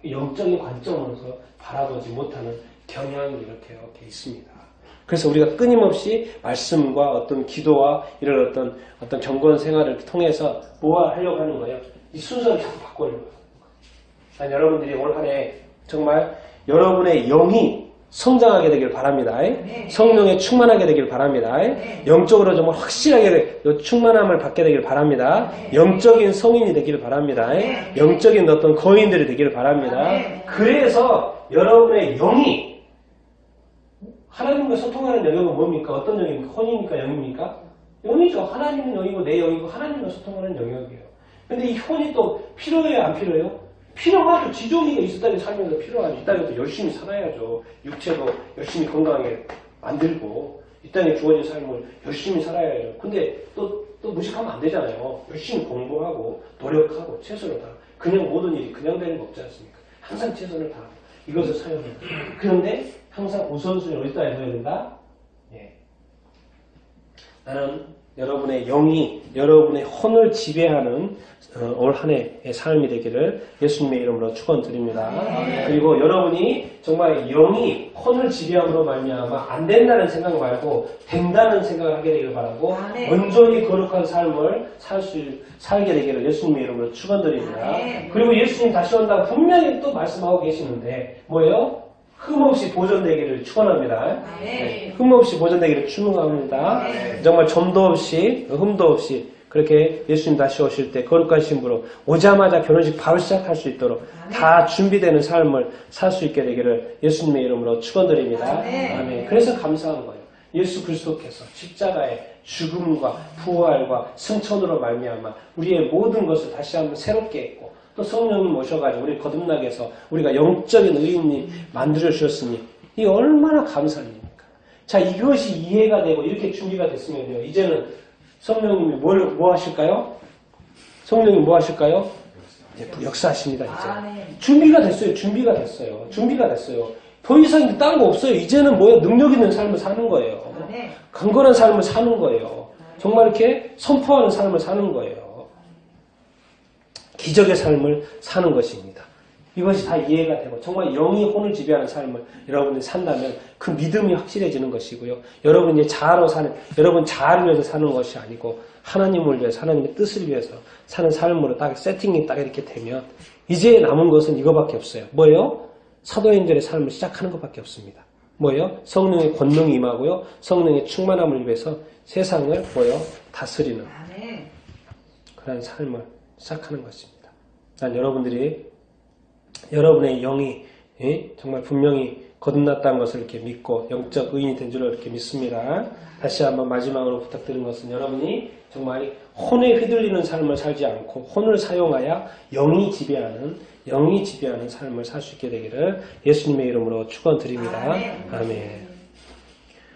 영적인 관점으로서 바라보지 못하는 경향이 이렇게 있습니다. 그래서 우리가 끊임없이 말씀과 어떤 기도와 이런 어떤 경건 생활을 통해서 뭐 하려고 하는 거예요? 이 순서를 자꾸 바꾸려고 하는 거예요. 여러분들이 올 한 해 정말 여러분의 영이 성장하게 되길 바랍니다. 네. 성령에 충만하게 되길 바랍니다. 네. 영적으로 정말 확실하게 충만함을 받게 되길 바랍니다. 네. 영적인 성인이 되길 바랍니다. 네. 영적인 어떤 거인들이 되길 바랍니다. 네. 그래서 여러분의 영이 하나님과 소통하는 영역은 뭡니까? 어떤 영입니까? 혼입니까? 영입니까? 영이죠. 하나님은 영이고 내 영이고 하나님과 소통하는 영역이에요. 근데 이 혼이 또 필요해요? 안 필요해요? 필요하죠. 지존이가 이 땅에 살면서 필요하죠. 이 땅에도 열심히 살아야죠. 육체도 열심히 건강하게 만들고 이 땅에 주어진 삶을 열심히 살아야죠. 근데 또 무식하면 안 되잖아요. 열심히 공부하고 노력하고 최선을 다하고 그냥 모든 일이 그냥 되는 거 없지 않습니까? 항상 최선을 다하고 이것을 사용해요. 그런데 항상 우선순위 어디다 해야 된다? 예. 나는 여러분의 영이 여러분의 혼을 지배하는 올 한 해의 삶이 되기를 예수님의 이름으로 축원드립니다. 그리고 여러분이 정말 영이 혼을 지배함으로 말미암아 안 된다는 생각 말고 된다는 생각을 하게 되기를 바라고 온전히 거룩한 삶을 살게 되기를 예수님의 이름으로 축원드립니다. 그리고 예수님 다시 온다고 분명히 또 말씀하고 계시는데 뭐예요? 흠없이 보존되기를 축원합니다. 네. 흠없이 보존되기를 축원합니다. 정말 점도 없이 흠도 없이 그렇게 예수님 다시 오실 때 거룩한 신부로 오자마자 결혼식 바로 시작할 수 있도록 다 준비되는 삶을 살 수 있게 되기를 예수님의 이름으로 축원드립니다. 아멘. 그래서 감사한 거예요. 예수 그리스도께서 십자가의 죽음과 부활과 승천으로 말미암아 우리의 모든 것을 다시 한번 새롭게 했고 또 성령님 모셔가지고 우리 거듭나게 해서 우리가 영적인 의인이 만들어주셨으니 이 얼마나 감사한 일입니까? 자, 이것이 이해가 되고 이렇게 준비가 됐으면요. 이제는 성령님이 뭐 하실까요? 성령님이 뭐 하실까요? 이제 역사하십니다, 이제. 준비가 됐어요. 준비가 됐어요. 더 이상 딴 거 없어요. 이제는 뭐예요? 능력 있는 삶을 사는 거예요. 강건한 삶을 사는 거예요. 정말 이렇게 선포하는 삶을 사는 거예요. 기적의 삶을 사는 것입니다. 이것이 다 이해가 되고 정말 영이 혼을 지배하는 삶을 여러분이 산다면 그 믿음이 확실해지는 것이고요. 여러분이 자아로 여러분 자아를 위해서 사는 것이 아니고 하나님을 위해서 하나님의 뜻을 위해서 사는 삶으로 딱 세팅이 딱 이렇게 되면 이제 남은 것은 이거밖에 없어요. 뭐예요? 사도행전의 삶을 시작하는 것밖에 없습니다. 뭐예요? 성령의 권능이 임하고요. 성령의 충만함을 위해서 세상을 다스리는 그런 삶을 시작하는 것입니다. 난 여러분의 영이 정말 분명히 거듭났다는 것을 이렇게 믿고 영적 의인이 된 줄로 이렇게 믿습니다. 다시 한번 마지막으로 부탁드리는 것은 여러분이 정말 혼에 휘둘리는 삶을 살지 않고 혼을 사용하여 영이 지배하는 삶을 살 수 있게 되기를 예수님의 이름으로 축원드립니다. 아멘.